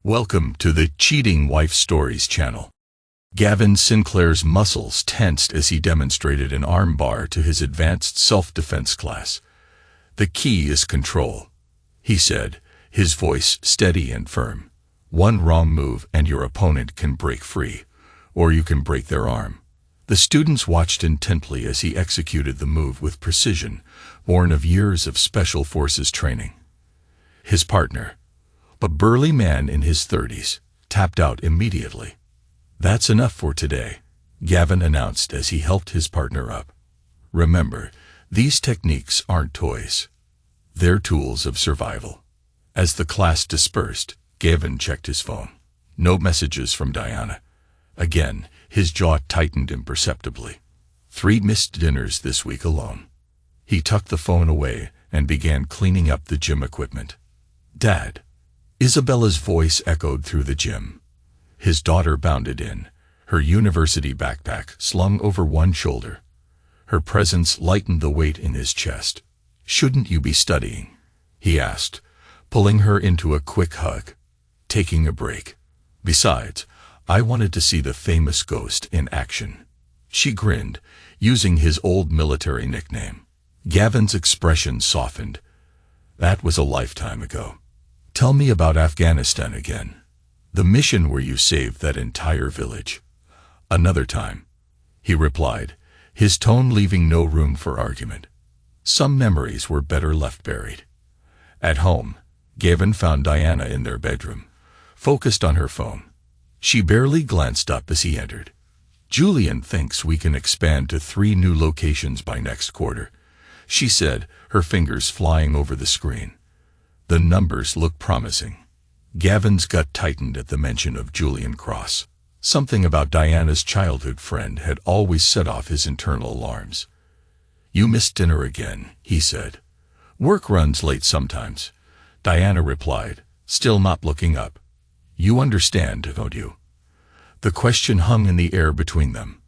Welcome to the Cheating Wife Stories channel. Gavin Sinclair's muscles tensed as he demonstrated an arm bar to his advanced self-defense class. "The key is control," he said, his voice steady and firm. "One wrong move and your opponent can break free, or you can break their arm." The students watched intently as he executed the move with precision, born of years of special forces training. His partner, a burly man in his 30s, tapped out immediately. "That's enough for today," Gavin announced as he helped his partner up. "Remember, these techniques aren't toys. They're tools of survival." As the class dispersed, Gavin checked his phone. No messages from Diana. Again, his jaw tightened imperceptibly. 3 missed dinners this week alone. He tucked the phone away and began cleaning up the gym equipment. "Dad." Isabella's voice echoed through the gym. His daughter bounded in, her university backpack slung over one shoulder. Her presence lightened the weight in his chest. "Shouldn't you be studying?" he asked, pulling her into a quick hug. "Taking a break. Besides, I wanted to see the famous ghost in action." She grinned, using his old military nickname. Gavin's expression softened. "That was a lifetime ago. Tell me about Afghanistan again. The mission where you saved that entire village." "Another time," he replied, his tone leaving no room for argument. Some memories were better left buried. At home, Gavin found Diana in their bedroom, focused on her phone. She barely glanced up as he entered. "Julian thinks we can expand to 3 new locations by next quarter," she said, her fingers flying over the screen. The numbers look promising. Gavin's gut tightened at the mention of Julian Cross. Something about Diana's childhood friend had always set off his internal alarms. "You missed dinner again," he said. "Work runs late sometimes," Diana replied, still not looking up. "You understand, don't you?" The question hung in the air between them.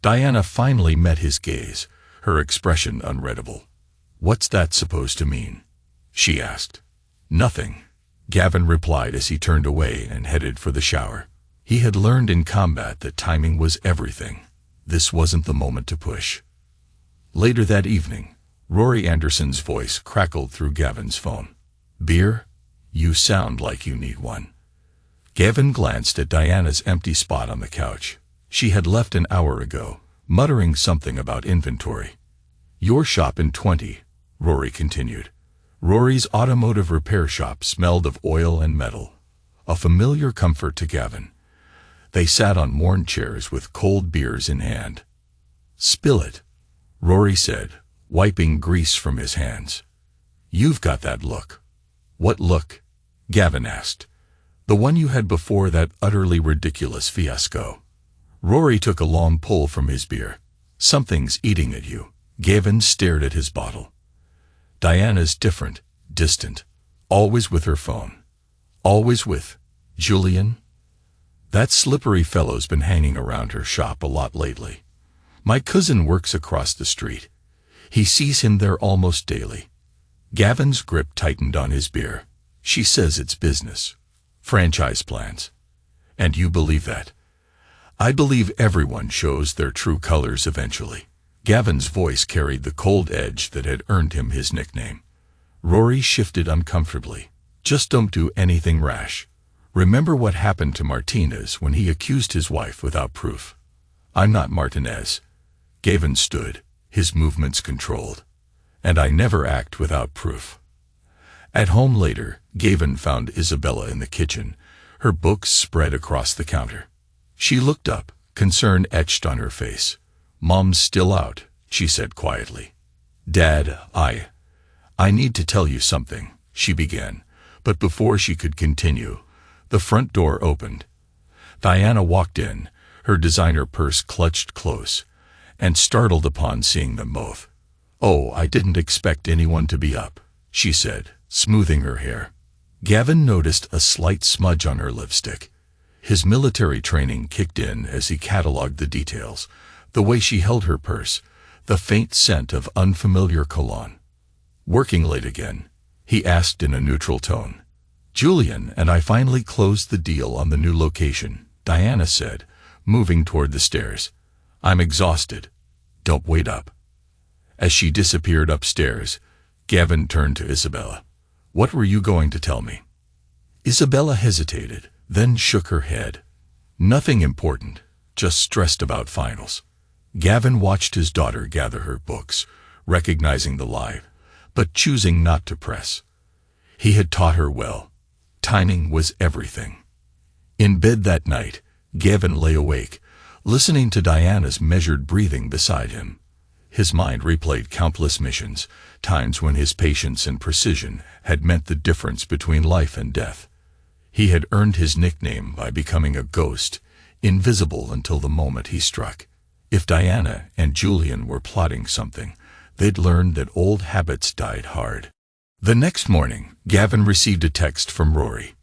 Diana finally met his gaze, her expression unreadable. "What's that supposed to mean?" she asked. "Nothing," Gavin replied as he turned away and headed for the shower. He had learned in combat that timing was everything. This wasn't the moment to push. Later that evening, Rory Anderson's voice crackled through Gavin's phone. "Beer? You sound like you need one." Gavin glanced at Diana's empty spot on the couch. She had left an hour ago, muttering something about inventory. "Your shop in 20, Rory continued. Rory's automotive repair shop smelled of oil and metal, a familiar comfort to Gavin. They sat on worn chairs with cold beers in hand. "Spill it," Rory said, wiping grease from his hands. "You've got that look." "What look?" Gavin asked. "The one you had before that utterly ridiculous fiasco." Rory took a long pull from his beer. "Something's eating at you." Gavin stared at his bottle. "Diana's different, distant, always with her phone. Always with Julian. That slippery fellow's been hanging around her shop a lot lately. My cousin works across the street. He sees him there almost daily." Gavin's grip tightened on his beer. "She says it's business. Franchise plans. And you believe that?" "I believe everyone shows their true colors eventually." Gavin's voice carried the cold edge that had earned him his nickname. Rory shifted uncomfortably. "Just don't do anything rash. Remember what happened to Martinez when he accused his wife without proof." "I'm not Martinez." Gavin stood, his movements controlled. "And I never act without proof." At home later, Gavin found Isabella in the kitchen, her books spread across the counter. She looked up, concern etched on her face. "Mom's still out," she said quietly. "Dad, I need to tell you something," she began, but before she could continue, the front door opened. Diana walked in, her designer purse clutched close, and startled upon seeing them both. "Oh, I didn't expect anyone to be up," she said, smoothing her hair. Gavin noticed a slight smudge on her lipstick. His military training kicked in as he cataloged the details. The way she held her purse, the faint scent of unfamiliar cologne. "Working late again?" he asked in a neutral tone. "Julian and I finally closed the deal on the new location," Diana said, moving toward the stairs. "I'm exhausted. Don't wait up." As she disappeared upstairs, Gavin turned to Isabella. "What were you going to tell me?" Isabella hesitated, then shook her head. "Nothing important, just stressed about finals." Gavin watched his daughter gather her books, recognizing the lie, but choosing not to press. He had taught her well. Timing was everything. In bed that night, Gavin lay awake, listening to Diana's measured breathing beside him. His mind replayed countless missions, times when his patience and precision had meant the difference between life and death. He had earned his nickname by becoming a ghost, invisible until the moment he struck. If Diana and Julian were plotting something, they'd learned that old habits died hard. The next morning, Gavin received a text from Rory.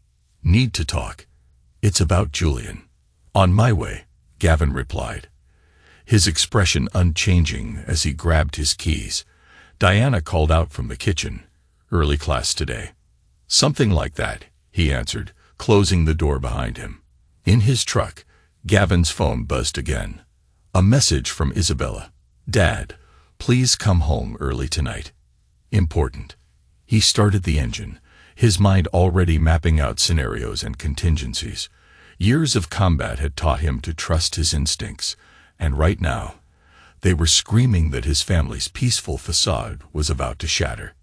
"Need to talk. It's about Julian." "On my way," Gavin replied, his expression unchanging as he grabbed his keys. Diana called out from the kitchen. "Early class today." "Something like that," he answered, closing the door behind him. In his truck, Gavin's phone buzzed again. A message from Isabella. "Dad, please come home early tonight. Important." He started the engine, his mind already mapping out scenarios and contingencies. Years of combat had taught him to trust his instincts, and right now, they were screaming that his family's peaceful facade was about to shatter.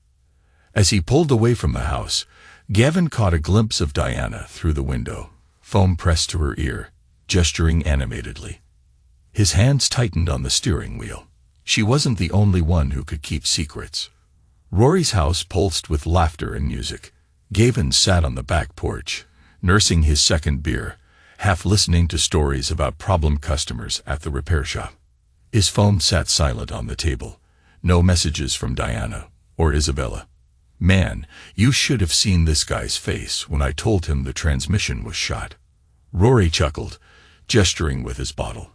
As he pulled away from the house, Gavin caught a glimpse of Diana through the window, phone pressed to her ear, gesturing animatedly. His hands tightened on the steering wheel. She wasn't the only one who could keep secrets. Rory's house pulsed with laughter and music. Gavin sat on the back porch, nursing his second beer, half listening to stories about problem customers at the repair shop. His phone sat silent on the table. No messages from Diana or Isabella. "Man, you should have seen this guy's face when I told him the transmission was shot." Rory chuckled, gesturing with his bottle,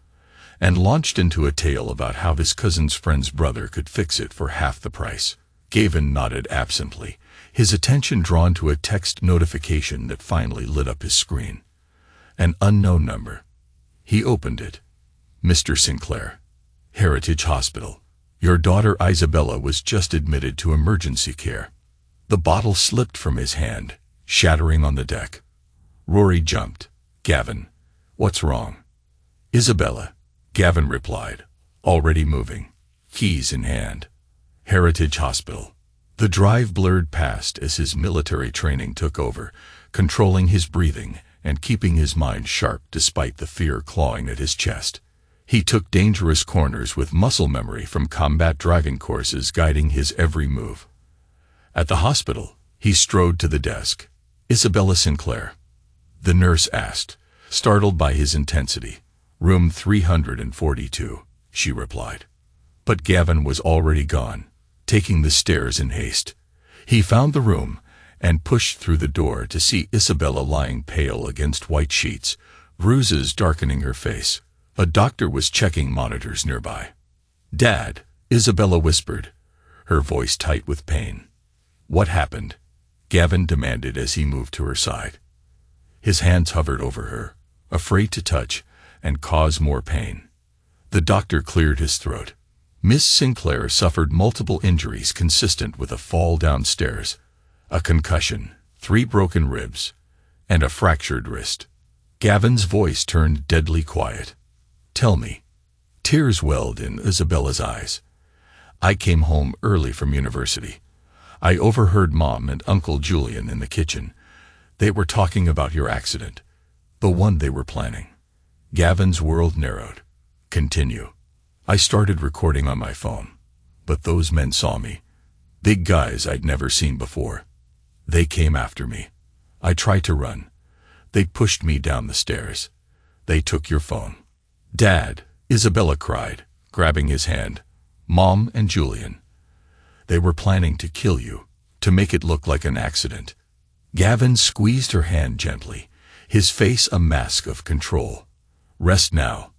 and launched into a tale about how his cousin's friend's brother could fix it for half the price. Gavin nodded absently, his attention drawn to a text notification that finally lit up his screen. An unknown number. He opened it. "Mr. Sinclair, Heritage Hospital. Your daughter Isabella was just admitted to emergency care." The bottle slipped from his hand, shattering on the deck. Rory jumped. "Gavin, what's wrong?" "Isabella," Gavin replied, already moving, keys in hand. Heritage Hospital. The drive blurred past as his military training took over, controlling his breathing and keeping his mind sharp despite the fear clawing at his chest. He took dangerous corners with muscle memory from combat driving courses guiding his every move. At the hospital, he strode to the desk. "Isabella Sinclair?" the nurse asked, startled by his intensity. "Room 342, she replied. But Gavin was already gone, taking the stairs in haste. He found the room and pushed through the door to see Isabella lying pale against white sheets, bruises darkening her face. A doctor was checking monitors nearby. "Dad," Isabella whispered, her voice tight with pain. "What happened?" Gavin demanded as he moved to her side. His hands hovered over her, afraid to touch and cause more pain. The doctor cleared his throat. "Miss Sinclair suffered multiple injuries consistent with a fall downstairs, a concussion, 3 broken ribs, and a fractured wrist." Gavin's voice turned deadly quiet. "Tell me." Tears welled in Isabella's eyes. "I came home early from university. I overheard Mom and Uncle Julian in the kitchen. They were talking about your accident, the one they were planning." Gavin's world narrowed. "Continue." "I started recording on my phone, but those men saw me. Big guys I'd never seen before. They came after me. I tried to run. They pushed me down the stairs. They took your phone." "Dad," Isabella cried, grabbing his hand. "Mom and Julian. They were planning to kill you, to make it look like an accident." Gavin squeezed her hand gently, his face a mask of control. "Rest now.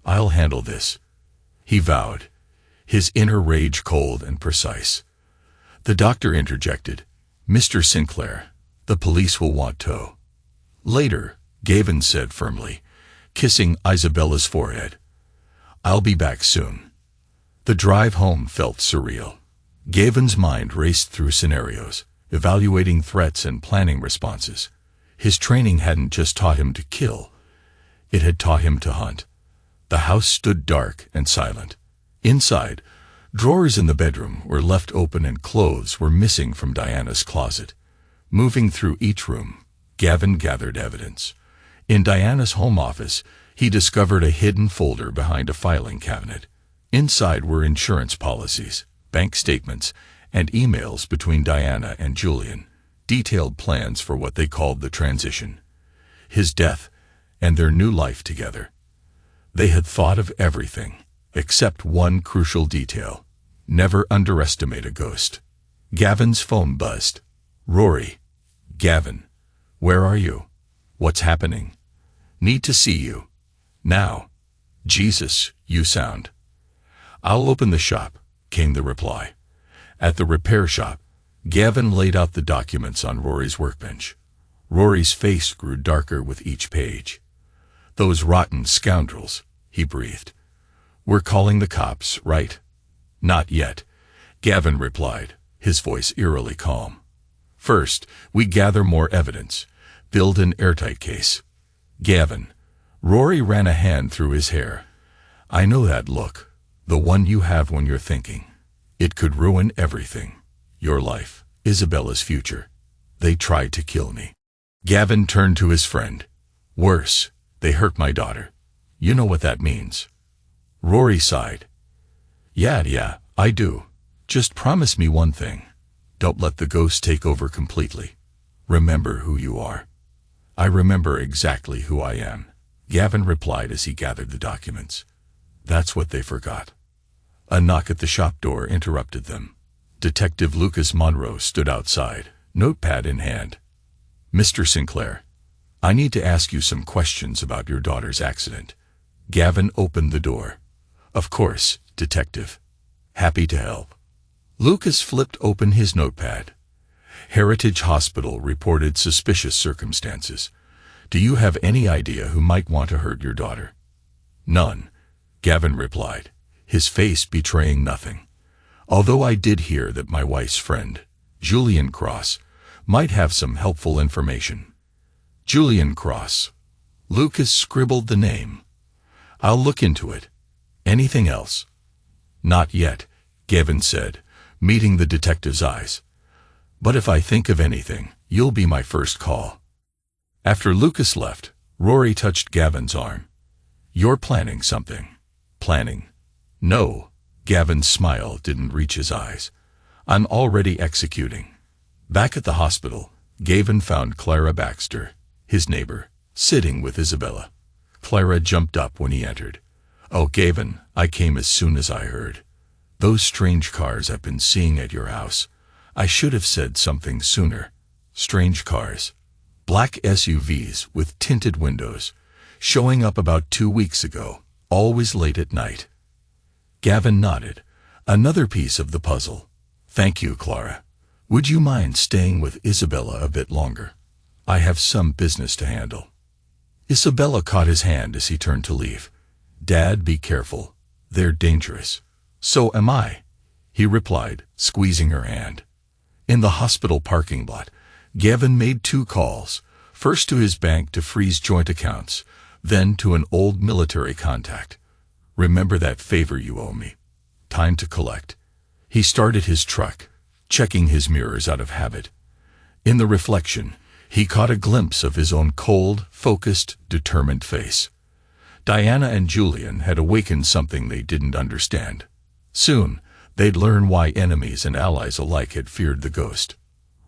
I'll handle this," he vowed, his inner rage cold and precise. The doctor interjected. "Mr. Sinclair, The police will want tow. Later, Gavin said firmly, kissing Isabella's forehead. I'll be back soon. The drive home felt surreal. Gavin's mind raced through scenarios, evaluating threats and planning responses. His training hadn't just taught him to kill, it had taught him to hunt. The house stood dark and silent. Inside, drawers in the bedroom were left open and clothes were missing from Diana's closet. Moving through each room, Gavin gathered evidence. In Diana's home office, he discovered a hidden folder behind a filing cabinet. Inside were insurance policies, bank statements, and emails between Diana and Julian, detailed plans for what they called the transition, his death, and their new life together. They had thought of everything, except one crucial detail: never underestimate a ghost. Gavin's phone buzzed. Rory. Gavin. Where are you? What's happening? Need to see you. Now. Jesus, you sound. I'll open the shop, came the reply. At the repair shop, Gavin laid out the documents on Rory's workbench. Rory's face grew darker with each page. Those rotten scoundrels, he breathed. We're calling the cops, right? Not yet, Gavin replied, his voice eerily calm. First, we gather more evidence, build an airtight case. Gavin. Rory ran a hand through his hair. I know that look, the one you have when you're thinking. It could ruin everything. Your life, Isabella's future. They tried to kill me. Gavin turned to his friend. Worse, they hurt my daughter. You know what that means. Rory sighed. Yeah, I do. Just promise me one thing. Don't let the ghost take over completely. Remember who you are. I remember exactly who I am, Gavin replied as he gathered the documents. That's what they forgot. A knock at the shop door interrupted them. Detective Lucas Monroe stood outside, notepad in hand. Mr. Sinclair, I need to ask you some questions about your daughter's accident. Gavin opened the door. Of course, Detective. Happy to help. Lucas flipped open his notepad. Heritage Hospital reported suspicious circumstances. Do you have any idea who might want to hurt your daughter? None, Gavin replied, his face betraying nothing. Although I did hear that my wife's friend, Julian Cross, might have some helpful information. Julian Cross. Lucas scribbled the name. I'll look into it. Anything else? Not yet, Gavin said, meeting the detective's eyes. But if I think of anything, you'll be my first call. After Lucas left, Rory touched Gavin's arm. You're planning something. Planning? No, Gavin's smile didn't reach his eyes. I'm already executing. Back at the hospital, Gavin found Clara Baxter, his neighbor, sitting with Isabella. Clara jumped up when he entered. Oh, Gavin, I came as soon as I heard. Those strange cars I've been seeing at your house. I should have said something sooner. Strange cars. Black SUVs with tinted windows, showing up about 2 weeks ago, always late at night. Gavin nodded. Another piece of the puzzle. Thank you, Clara. Would you mind staying with Isabella a bit longer? I have some business to handle. Isabella caught his hand as he turned to leave. Dad, be careful. They're dangerous. So am I, he replied, squeezing her hand. In the hospital parking lot, Gavin made 2 calls, first to his bank to freeze joint accounts, then to an old military contact. Remember that favor you owe me. Time to collect. He started his truck, checking his mirrors out of habit. In the reflection, he caught a glimpse of his own cold, focused, determined face. Diana and Julian had awakened something they didn't understand. Soon, they'd learn why enemies and allies alike had feared the ghost.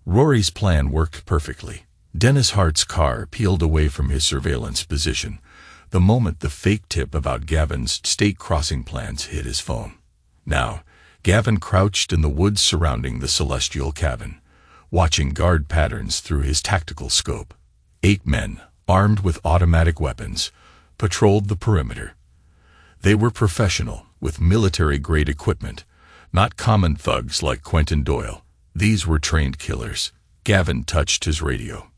Rory's plan worked perfectly. Dennis Hart's car peeled away from his surveillance position the moment the fake tip about Gavin's state crossing plans hit his phone. Now, Gavin crouched in the woods surrounding the celestial cabin, watching guard patterns through his tactical scope. 8 men, armed with automatic weapons, patrolled the perimeter. They were professional, with military-grade equipment, not common thugs like Quentin Doyle. These were trained killers. Gavin touched his radio.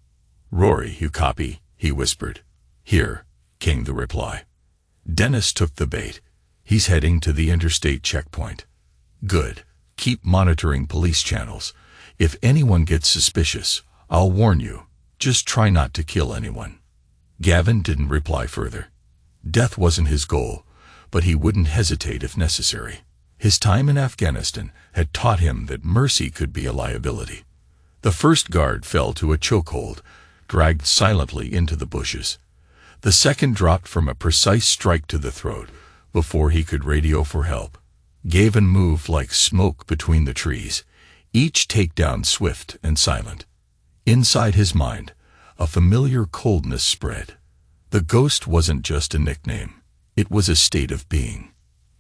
"Rory, you copy?" he whispered. "Here," came the reply. "Dennis took the bait. He's heading to the interstate checkpoint." "Good. Keep monitoring police channels. If anyone gets suspicious, I'll warn you. Just try not to kill anyone." Gavin didn't reply further. Death wasn't his goal, but he wouldn't hesitate if necessary. His time in Afghanistan had taught him that mercy could be a liability. The first guard fell to a chokehold, dragged silently into the bushes. The second dropped from a precise strike to the throat before he could radio for help. Gavin moved like smoke between the trees, each takedown swift and silent. Inside his mind, a familiar coldness spread. The ghost wasn't just a nickname. It was a state of being.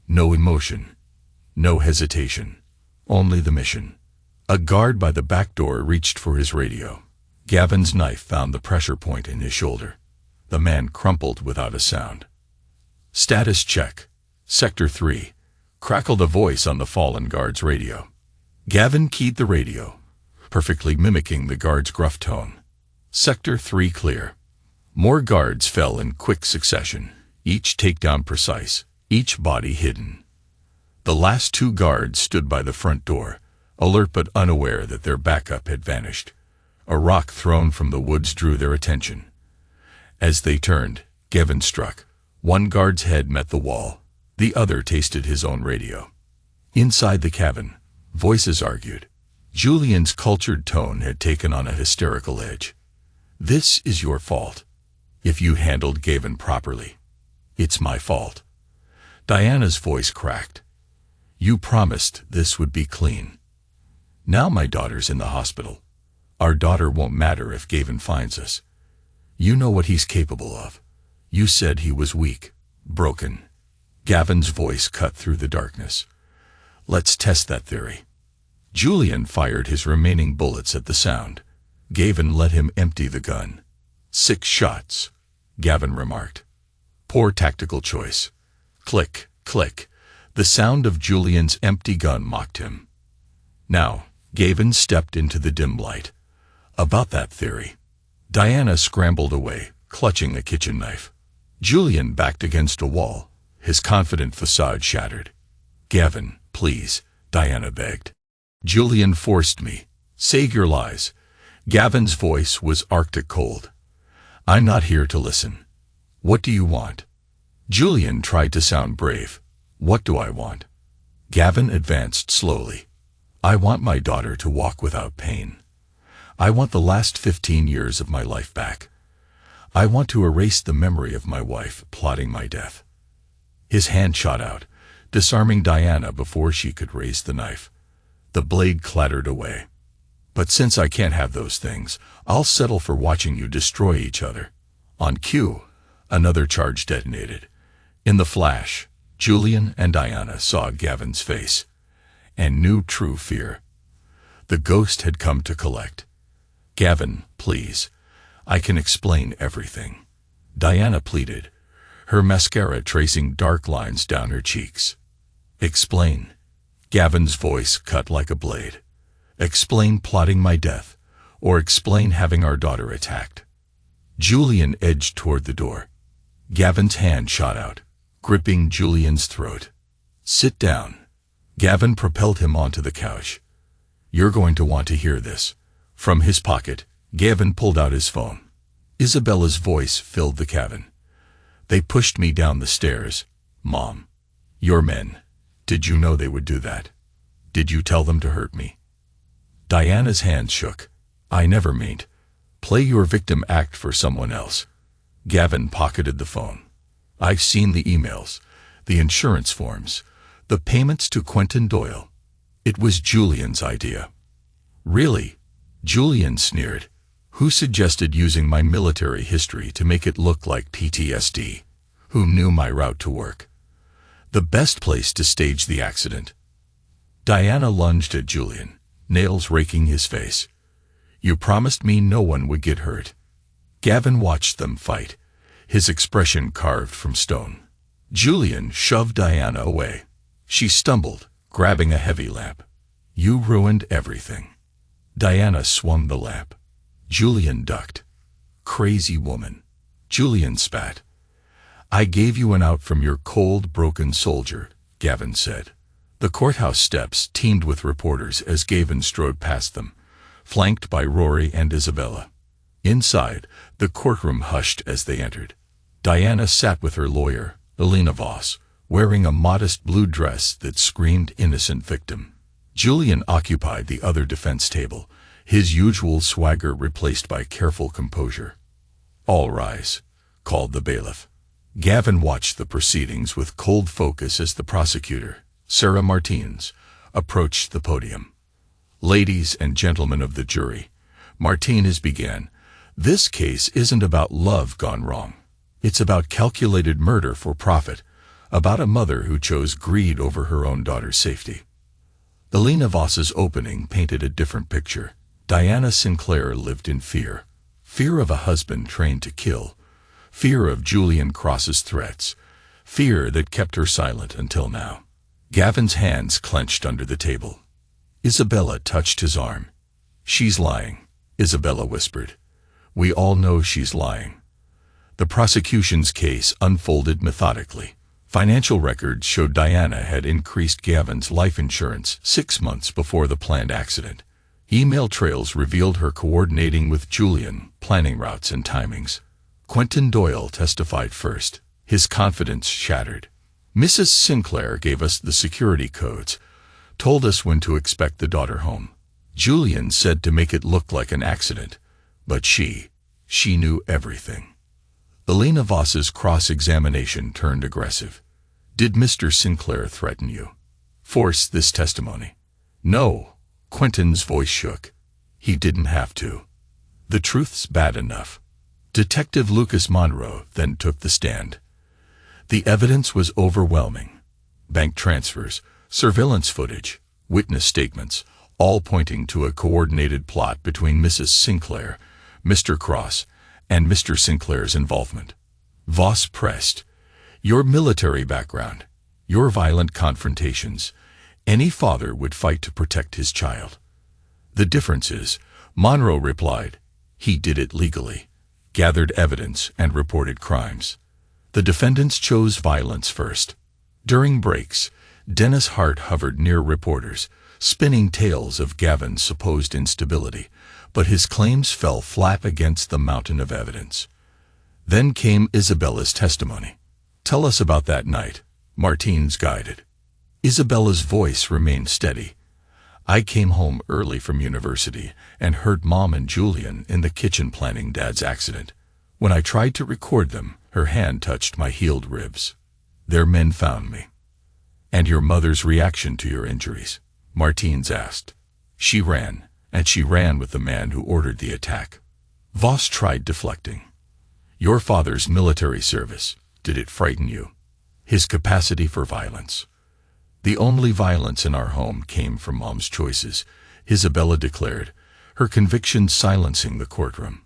No emotion, no hesitation, only the mission. A guard by the back door reached for his radio. Gavin's knife found the pressure point in his shoulder. The man crumpled without a sound. "Status check. Sector 3. Crackled a voice on the fallen guard's radio. Gavin keyed the radio, perfectly mimicking the guard's gruff tone. "Sector 3 clear." More guards fell in quick succession, each takedown precise, each body hidden. The last two guards stood by the front door, alert but unaware that their backup had vanished. A rock thrown from the woods drew their attention. As they turned, Gavin struck. One guard's head met the wall. The other tasted his own radio. Inside the cabin, voices argued. Julian's cultured tone had taken on a hysterical edge. "This is your fault. If you handled Gavin properly, it's my fault." Diana's voice cracked. "You promised this would be clean. Now my daughter's in the hospital. Our daughter won't matter if Gavin finds us. You know what he's capable of. You said he was weak, broken." Gavin's voice cut through the darkness. "Let's test that theory." Julian fired his remaining bullets at the sound. Gavin let him empty the gun. 6 shots, Gavin remarked. "Poor tactical choice." Click, click. The sound of Julian's empty gun mocked him. Now, Gavin stepped into the dim light. "About that theory." Diana scrambled away, clutching a kitchen knife. Julian backed against a wall, his confident facade shattered. "Gavin, please," Diana begged. "Julian forced me. Save your lies." Gavin's voice was arctic cold. "I'm not here to listen. What do you want?" Julian tried to sound brave. "What do I want?" Gavin advanced slowly. "I want my daughter to walk without pain. I want the last 15 years of my life back. I want to erase the memory of my wife plotting my death." His hand shot out, disarming Diana before she could raise the knife. The blade clattered away. "But since I can't have those things, I'll settle for watching you destroy each other." On cue, another charge detonated. In the flash, Julian and Diana saw Gavin's face, and knew true fear. The ghost had come to collect. "Gavin, please. I can explain everything," Diana pleaded, her mascara tracing dark lines down her cheeks. "Explain." Gavin's voice cut like a blade. "Explain plotting my death, or explain having our daughter attacked." Julian edged toward the door. Gavin's hand shot out, gripping Julian's throat. "Sit down." Gavin propelled him onto the couch. "You're going to want to hear this." From his pocket, Gavin pulled out his phone. Isabella's voice filled the cabin. "They pushed me down the stairs. Mom. Your men. Did you know they would do that? Did you tell them to hurt me?" Diana's hands shook. "I never meant. Play your victim act for someone else." Gavin pocketed the phone. "I've seen the emails, the insurance forms, the payments to Quentin Doyle. It was Julian's idea." "Really?" Julian sneered. "Who suggested using my military history to make it look like PTSD? Who knew my route to work? The best place to stage the accident." Diana lunged at Julian, nails raking his face. "You promised me no one would get hurt." Gavin watched them fight, his expression carved from stone. Julian shoved Diana away. She stumbled, grabbing a heavy lamp. "You ruined everything." Diana swung the lamp. Julian ducked. Crazy woman. Julian spat. I gave you an out from your cold, broken soldier, Gavin said. The courthouse steps teemed with reporters as Gavin strode past them, flanked by Rory and Isabella. Inside, the courtroom hushed as they entered. Diana sat with her lawyer, Elena Voss, wearing a modest blue dress that screamed innocent victim. Julian occupied the other defense table, his usual swagger replaced by careful composure. All rise, called the bailiff. Gavin watched the proceedings with cold focus as the prosecutor, Sarah Martins, approached the podium. Ladies and gentlemen of the jury, Martinez began, this case isn't about love gone wrong. It's about calculated murder for profit, about a mother who chose greed over her own daughter's safety. Elena Voss's opening painted a different picture. Diana Sinclair lived in fear. Fear of a husband trained to kill. Fear of Julian Cross's threats. Fear that kept her silent until now. Gavin's hands clenched under the table. Isabella touched his arm. She's lying, Isabella whispered. We all know she's lying. The prosecution's case unfolded methodically. Financial records showed Diana had increased Gavin's life insurance 6 months before the planned accident. Email trails revealed her coordinating with Julian, planning routes and timings. Quentin Doyle testified first, his confidence shattered. Mrs. Sinclair gave us the security codes, told us when to expect the daughter home. Julian said to make it look like an accident, but she knew everything. Elena Voss's cross-examination turned aggressive. Did Mr. Sinclair threaten you? Force this testimony? No. Quentin's voice shook. He didn't have to. The truth's bad enough. Detective Lucas Monroe then took the stand. The evidence was overwhelming. Bank transfers, surveillance footage, witness statements, all pointing to a coordinated plot between Mrs. Sinclair, Mr. Cross, and Mr. Sinclair's involvement. Voss pressed. Your military background, your violent confrontations, any father would fight to protect his child. The difference is, Monroe replied, he did it legally, gathered evidence and reported crimes. The defendants chose violence first. During breaks, Dennis Hart hovered near reporters, spinning tales of Gavin's supposed instability, but his claims fell flat against the mountain of evidence. Then came Isabella's testimony. Tell us about that night, Martins guided. Isabella's voice remained steady. I came home early from university and heard Mom and Julian in the kitchen planning Dad's accident. When I tried to record them, her hand touched my healed ribs. Their men found me. And your mother's reaction to your injuries? Martins asked. She ran, and she ran with the man who ordered the attack. Voss tried deflecting. Your father's military service, did it frighten you? His capacity for violence. The only violence in our home came from Mom's choices, Isabella declared, her conviction silencing the courtroom.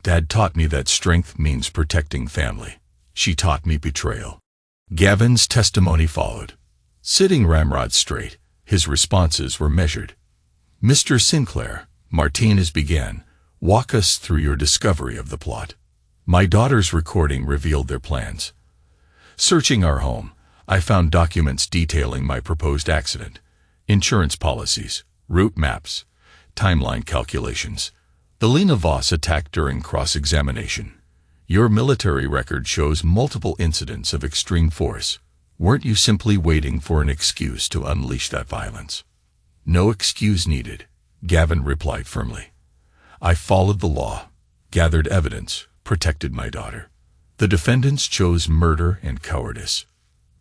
Dad taught me that strength means protecting family. She taught me betrayal. Gavin's testimony followed. Sitting ramrod straight, his responses were measured. Mr. Sinclair, Martinez began, walk us through your discovery of the plot. My daughter's recording revealed their plans. Searching our home, I found documents detailing my proposed accident, insurance policies, route maps, timeline calculations. Elena Voss attacked during cross-examination. Your military record shows multiple incidents of extreme force. Weren't you simply waiting for an excuse to unleash that violence? No excuse needed, Gavin replied firmly. I followed the law, gathered evidence, protected my daughter. The defendants chose murder and cowardice.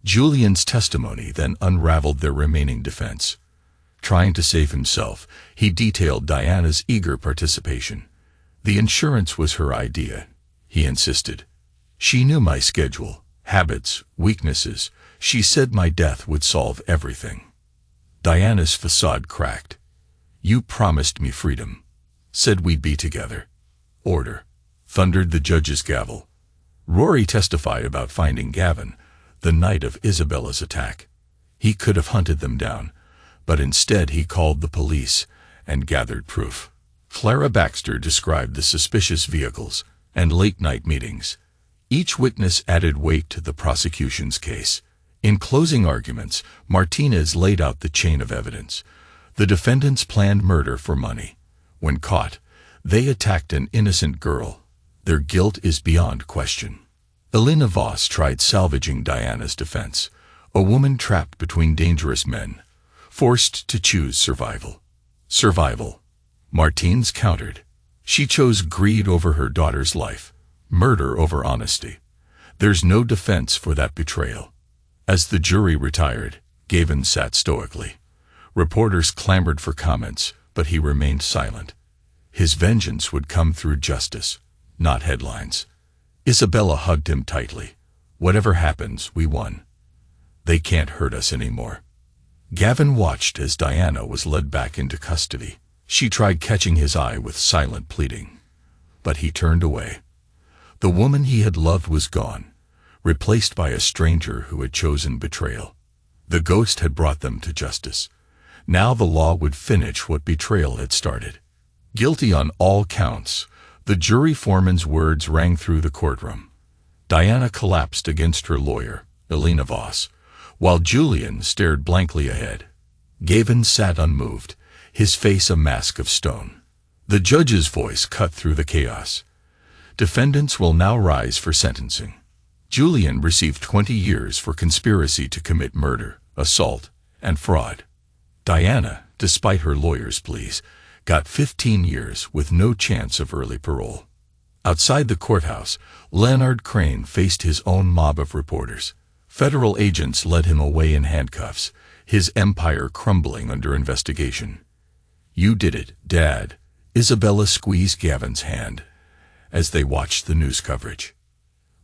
Julian's testimony then unraveled their remaining defense. Trying to save himself, he detailed Diana's eager participation. The insurance was her idea, he insisted. She knew my schedule, habits, weaknesses. She said my death would solve everything. Diana's facade cracked. You promised me freedom. Said we'd be together. Order, thundered the judge's gavel. Rory testified about finding Gavin the night of Isabella's attack. He could have hunted them down, but instead he called the police and gathered proof. Clara Baxter described the suspicious vehicles and late-night meetings. Each witness added weight to the prosecution's case. In closing arguments, Martinez laid out the chain of evidence. The defendants planned murder for money. When caught, they attacked an innocent girl. Their guilt is beyond question. Elena Voss tried salvaging Diana's defense, a woman trapped between dangerous men, forced to choose survival. Survival. Martinez countered. She chose greed over her daughter's life, murder over honesty. There's no defense for that betrayal. As the jury retired, Gavin sat stoically. Reporters clamored for comments, but he remained silent. His vengeance would come through justice, not headlines. Isabella hugged him tightly. Whatever happens, we won. They can't hurt us anymore. Gavin watched as Diana was led back into custody. She tried catching his eye with silent pleading, but he turned away. The woman he had loved was gone, replaced by a stranger who had chosen betrayal. The ghost had brought them to justice. Now the law would finish what betrayal had started. Guilty on all counts, the jury foreman's words rang through the courtroom. Diana collapsed against her lawyer, Elena Voss, while Julian stared blankly ahead. Gavin sat unmoved, his face a mask of stone. The judge's voice cut through the chaos. Defendants will now rise for sentencing. Julian received 20 years for conspiracy to commit murder, assault, and fraud. Diana, despite her lawyer's pleas, got 15 years with no chance of early parole. Outside the courthouse, Leonard Crane faced his own mob of reporters. Federal agents led him away in handcuffs, his empire crumbling under investigation. "You did it, Dad," Isabella squeezed Gavin's hand as they watched the news coverage.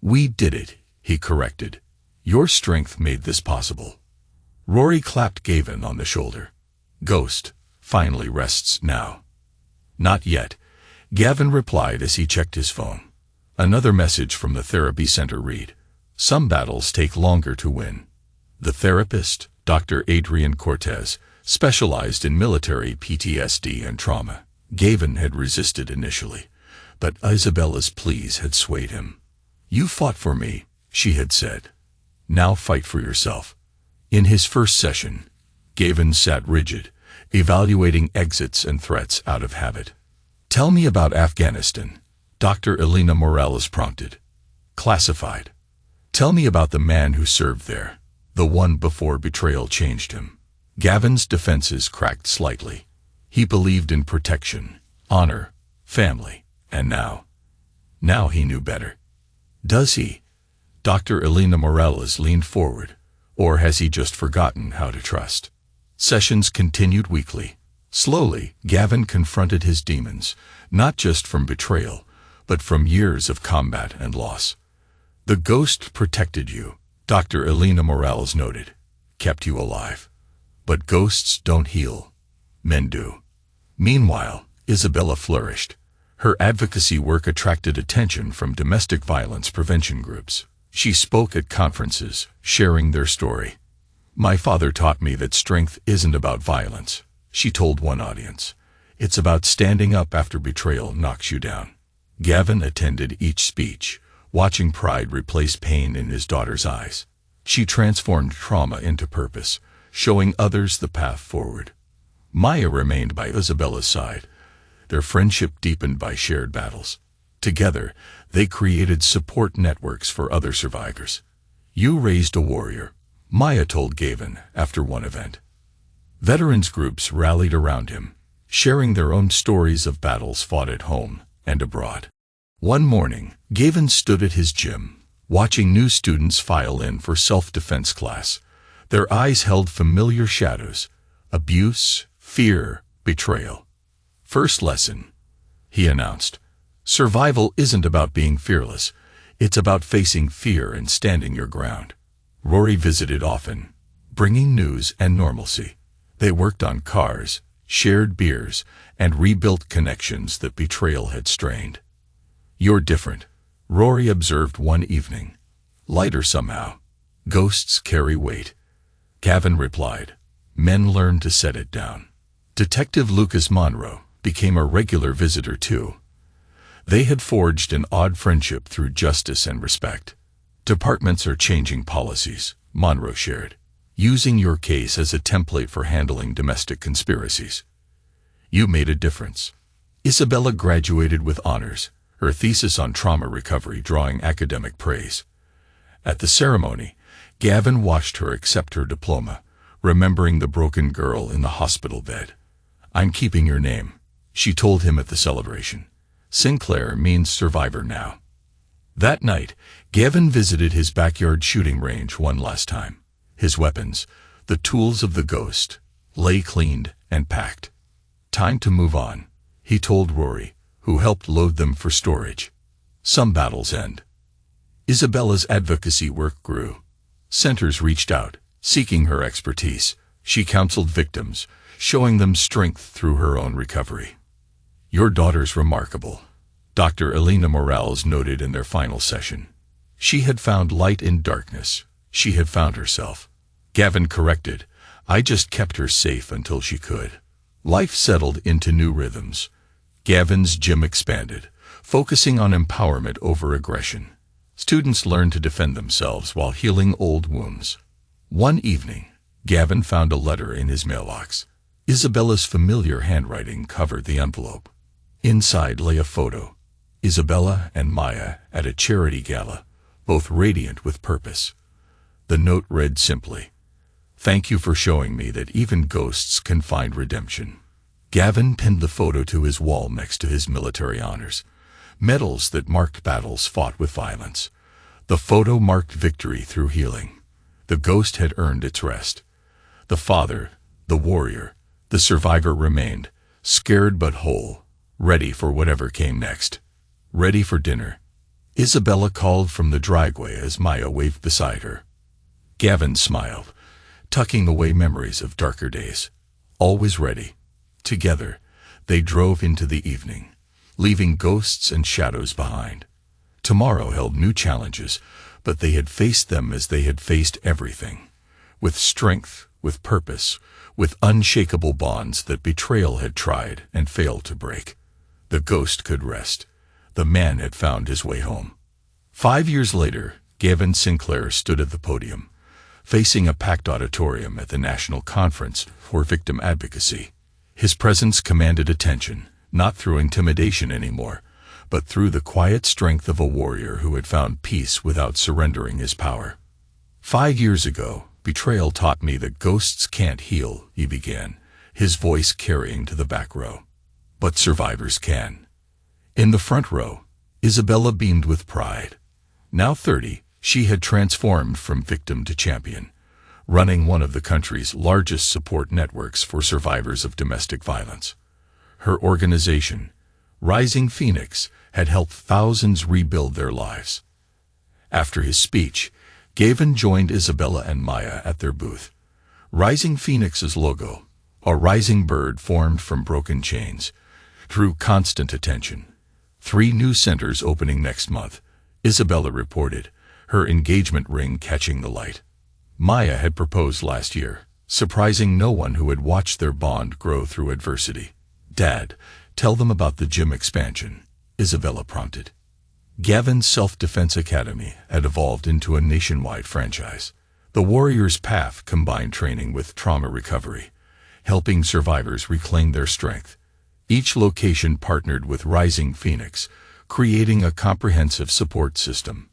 "We did it," he corrected. "Your strength made this possible." Rory clapped Gavin on the shoulder. "Ghost finally rests now." "Not yet," Gavin replied as he checked his phone. Another message from the therapy center read, "Some battles take longer to win." The therapist, Dr. Adrian Cortez, specialized in military PTSD and trauma. Gavin had resisted initially, but Isabella's pleas had swayed him. "You fought for me," she had said. "Now fight for yourself." In his first session, Gavin sat rigid, evaluating exits and threats out of habit. "Tell me about Afghanistan," Dr. Elena Morales prompted. "Classified. Tell me about the man who served there, the one before betrayal changed him." Gavin's defenses cracked slightly. He believed in protection, honor, family, and now he knew better. "Does he?" Dr. Elena Morales leaned forward. "Or has he just forgotten how to trust?" Sessions continued weekly. Slowly, Gavin confronted his demons, not just from betrayal, but from years of combat and loss. "The ghost protected you," Dr. Elena Morales noted, "kept you alive. But ghosts don't heal. Men do." Meanwhile, Isabella flourished. Her advocacy work attracted attention from domestic violence prevention groups. She spoke at conferences, sharing their story. "My father taught me that strength isn't about violence," she told one audience. "It's about standing up after betrayal knocks you down." Gavin attended each speech, watching pride replace pain in his daughter's eyes. She transformed trauma into purpose, showing others the path forward. Maya remained by Isabella's side, their friendship deepened by shared battles. Together, they created support networks for other survivors. "You raised a warrior," Maya told Gavin after one event. Veterans groups rallied around him, sharing their own stories of battles fought at home and abroad. One morning, Gavin stood at his gym, watching new students file in for self-defense class. Their eyes held familiar shadows: abuse, fear, betrayal. "First lesson," he announced. "Survival isn't about being fearless. It's about facing fear and standing your ground." Rory visited often, bringing news and normalcy. They worked on cars, shared beers, and rebuilt connections that betrayal had strained. "You're different," Rory observed one evening. "Lighter somehow. Ghosts carry weight." Gavin replied, "Men learn to set it down." Detective Lucas Monroe, became a regular visitor too. They had forged an odd friendship through justice and respect. Departments are changing policies, Monroe shared, using your case as a template for handling domestic conspiracies. You made a difference. Isabella graduated with honors, her thesis on trauma recovery drawing academic praise. At the ceremony, Gavin watched her accept her diploma, remembering the broken girl in the hospital bed. "I'm keeping your name," she told him at the celebration. "Sinclair means survivor now." That night, Gavin visited his backyard shooting range one last time. His weapons, the tools of the ghost, lay cleaned and packed. "Time to move on," he told Rory, who helped load them for storage. Some battles end. Isabella's advocacy work grew. Centers reached out, seeking her expertise. She counseled victims, showing them strength through her own recovery. "Your daughter's remarkable," Dr. Elena Morales noted in their final session. "She had found light in darkness. She had found herself." Gavin corrected, "I just kept her safe until she could." Life settled into new rhythms. Gavin's gym expanded, focusing on empowerment over aggression. Students learned to defend themselves while healing old wounds. One evening, Gavin found a letter in his mailbox. Isabella's familiar handwriting covered the envelope. Inside lay a photo. Isabella and Maya at a charity gala, both radiant with purpose. The note read simply, "Thank you for showing me that even ghosts can find redemption." Gavin pinned the photo to his wall next to his military honors, medals that marked battles fought with violence. The photo marked victory through healing. The ghost had earned its rest. The father, the warrior, the survivor remained, scared but whole, ready for whatever came next. "Ready for dinner," Isabella called from the driveway as Maya waved beside her. Gavin smiled, tucking away memories of darker days. Always ready. Together, they drove into the evening, leaving ghosts and shadows behind. Tomorrow held new challenges, but they had faced them as they had faced everything. With strength, with purpose, with unshakable bonds that betrayal had tried and failed to break. The ghost could rest. The man had found his way home. 5 years later, Gavin Sinclair stood at the podium, facing a packed auditorium at the National Conference for Victim Advocacy. His presence commanded attention, not through intimidation anymore, but through the quiet strength of a warrior who had found peace without surrendering his power. 5 years ago, betrayal taught me that ghosts can't heal, he began, his voice carrying to the back row. But survivors can. In the front row, Isabella beamed with pride. Now 30, she had transformed from victim to champion, running one of the country's largest support networks for survivors of domestic violence. Her organization, Rising Phoenix, had helped thousands rebuild their lives. After his speech, Gavin joined Isabella and Maya at their booth. Rising Phoenix's logo, a rising bird formed from broken chains, drew constant attention. 3 new centers opening next month, Isabella reported, her engagement ring catching the light. Maya had proposed last year, surprising no one who had watched their bond grow through adversity. "Dad, tell them about the gym expansion," Isabella prompted. Gavin's Self-Defense Academy had evolved into a nationwide franchise. The Warrior's Path combined training with trauma recovery, helping survivors reclaim their strength. Each location partnered with Rising Phoenix, creating a comprehensive support system.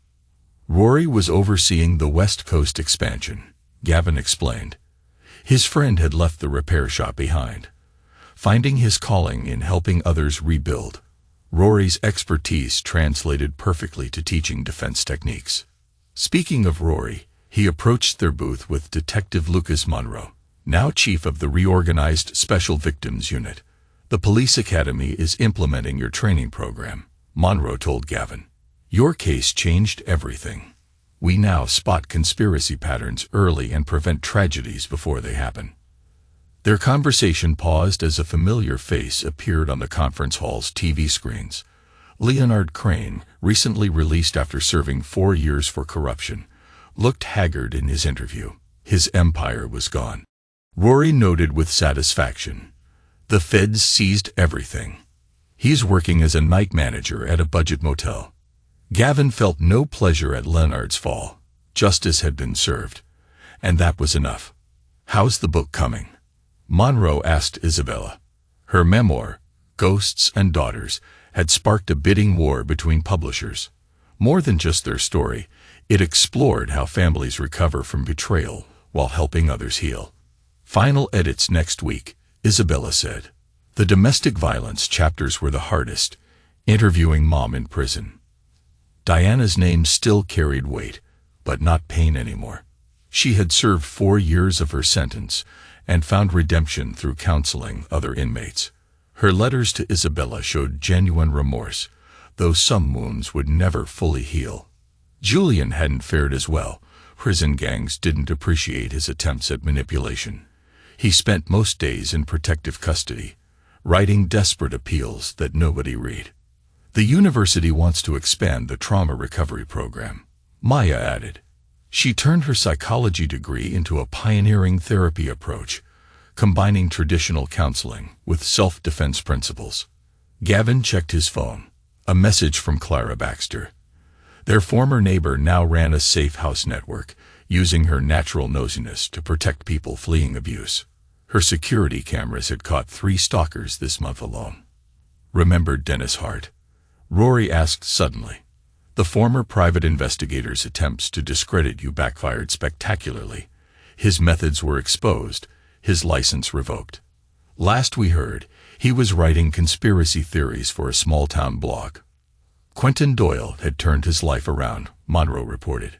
Rory was overseeing the West Coast expansion, Gavin explained. His friend had left the repair shop behind, finding his calling in helping others rebuild. Rory's expertise translated perfectly to teaching defense techniques. Speaking of Rory, he approached their booth with Detective Lucas Monroe, now chief of the reorganized Special Victims Unit. "The police academy is implementing your training program," Monroe told Gavin. "Your case changed everything. We now spot conspiracy patterns early and prevent tragedies before they happen." Their conversation paused as a familiar face appeared on the conference hall's TV screens. Leonard Crane, recently released after serving 4 years for corruption, looked haggard in his interview. His empire was gone. Rory noted with satisfaction, The feds seized everything. He's working as a night manager at a budget motel. Gavin felt no pleasure at Leonard's fall. Justice had been served, and that was enough. How's the book coming? Monroe asked Isabella. Her memoir, Ghosts and Daughters, had sparked a bidding war between publishers. More than just their story, it explored how families recover from betrayal while helping others heal. Final edits next week, Isabella said. The domestic violence chapters were the hardest, interviewing Mom in prison. Diana's name still carried weight, but not pain anymore. She had served 4 years of her sentence and found redemption through counseling other inmates. Her letters to Isabella showed genuine remorse, though some wounds would never fully heal. Julian hadn't fared as well. Prison gangs didn't appreciate his attempts at manipulation. He spent most days in protective custody, writing desperate appeals that nobody read. The university wants to expand the trauma recovery program, Maya added. She turned her psychology degree into a pioneering therapy approach, combining traditional counseling with self-defense principles. Gavin checked his phone. A message from Clara Baxter. Their former neighbor now ran a safe house network, using her natural nosiness to protect people fleeing abuse. Her security cameras had caught 3 stalkers this month alone. Remembered Dennis Hart? Rory asked suddenly. The former private investigator's attempts to discredit you backfired spectacularly. His methods were exposed, his license revoked. Last we heard, he was writing conspiracy theories for a small-town blog. Quentin Doyle had turned his life around, Monroe reported.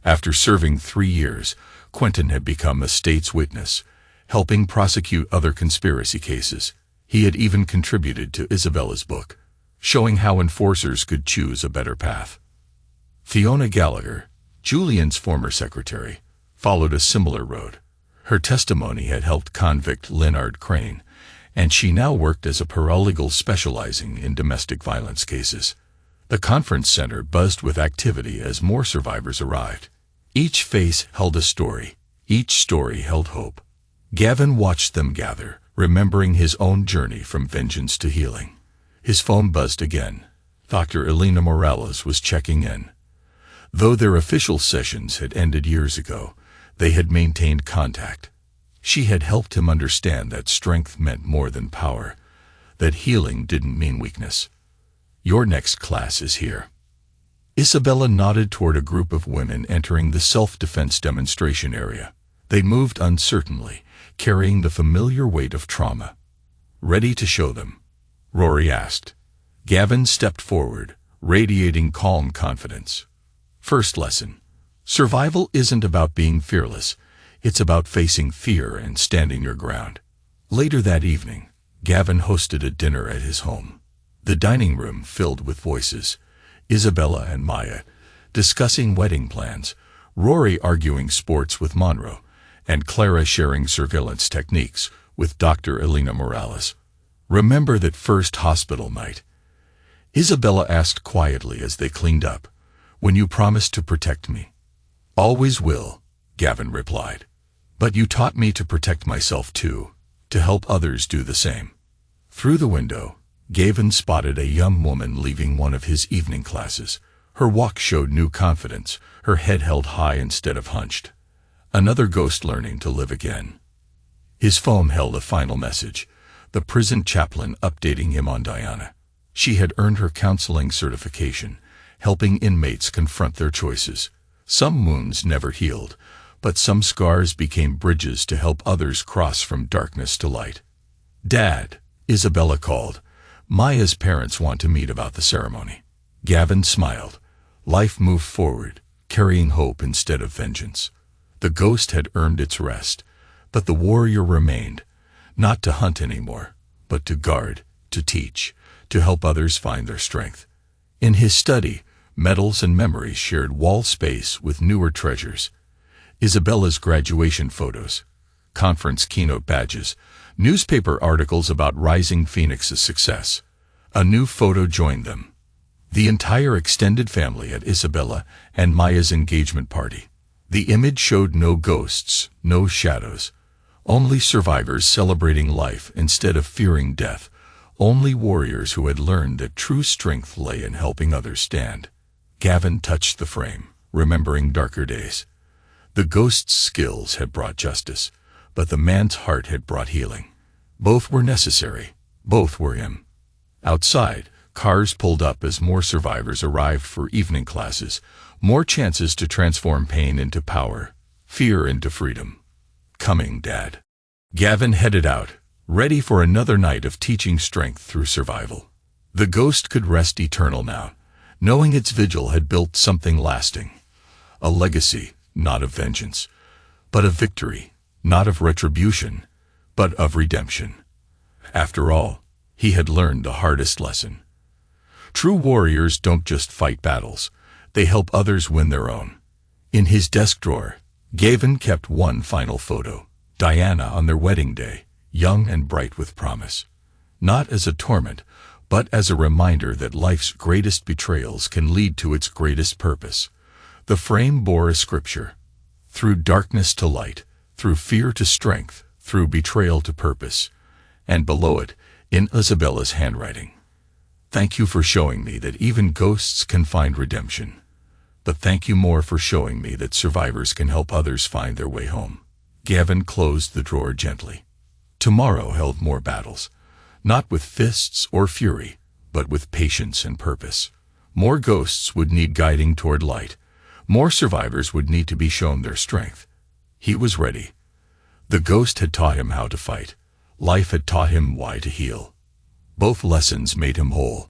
After serving 3 years, Quentin had become a state's witness, helping prosecute other conspiracy cases. He had even contributed to Isabella's book, showing how enforcers could choose a better path. Fiona Gallagher, Julian's former secretary, followed a similar road. Her testimony had helped convict Leonard Crane, and she now worked as a paralegal specializing in domestic violence cases. The conference center buzzed with activity as more survivors arrived. Each face held a story. Each story held hope. Gavin watched them gather, remembering his own journey from vengeance to healing. His phone buzzed again. Dr. Elena Morales was checking in. Though their official sessions had ended years ago, they had maintained contact. She had helped him understand that strength meant more than power, that healing didn't mean weakness. Your next class is here. Isabella nodded toward a group of women entering the self-defense demonstration area. They moved uncertainly, carrying the familiar weight of trauma. Ready to show them? Rory asked. Gavin stepped forward, radiating calm confidence. First lesson. Survival isn't about being fearless. It's about facing fear and standing your ground. Later that evening, Gavin hosted a dinner at his home. The dining room filled with voices. Isabella and Maya discussing wedding plans, Rory arguing sports with Monroe, and Clara sharing surveillance techniques with Dr. Elena Morales. Remember that first hospital night? Isabella asked quietly as they cleaned up. When you promised to protect me. Always will, Gavin replied. But you taught me to protect myself too, to help others do the same. Through the window, Gavin spotted a young woman leaving one of his evening classes. Her walk showed new confidence, her head held high instead of hunched. Another ghost learning to live again. His phone held a final message, the prison chaplain updating him on Diana. She had earned her counseling certification, helping inmates confront their choices. Some wounds never healed, but some scars became bridges to help others cross from darkness to light. Dad, Isabella called. Maya's parents want to meet about the ceremony. Gavin smiled. Life moved forward, carrying hope instead of vengeance. The ghost had earned its rest, but the warrior remained, not to hunt anymore, but to guard, to teach, to help others find their strength. In his study, medals and memories shared wall space with newer treasures. Isabella's graduation photos, conference keynote badges, newspaper articles about Rising Phoenix's success. A new photo joined them. The entire extended family at Isabella and Maya's engagement party. The image showed no ghosts, no shadows, Only survivors celebrating life instead of fearing death. Only warriors who had learned that true strength lay in helping others stand. Gavin touched the frame, remembering darker days. The ghost's skills had brought justice, but the man's heart had brought healing. Both were necessary. Both were him. Outside, cars pulled up as more survivors arrived for evening classes, more chances to transform pain into power, fear into freedom. Coming, Dad. Gavin headed out, ready for another night of teaching strength through survival. The ghost could rest eternal now, knowing its vigil had built something lasting. A legacy, not of vengeance, but of victory, not of retribution, but of redemption. After all, he had learned the hardest lesson. True warriors don't just fight battles, they help others win their own. In his desk drawer, Gavin kept one final photo, Diana on their wedding day, young and bright with promise. Not as a torment, but as a reminder that life's greatest betrayals can lead to its greatest purpose. The frame bore a scripture: through darkness to light, through fear to strength, through betrayal to purpose. And below it, in Isabella's handwriting: thank you for showing me that even ghosts can find redemption. But thank you more for showing me that survivors can help others find their way home. Gavin closed the drawer gently. Tomorrow held more battles, not with fists or fury, but with patience and purpose. More ghosts would need guiding toward light. More survivors would need to be shown their strength. He was ready. The ghost had taught him how to fight. Life had taught him why to heal. Both lessons made him whole.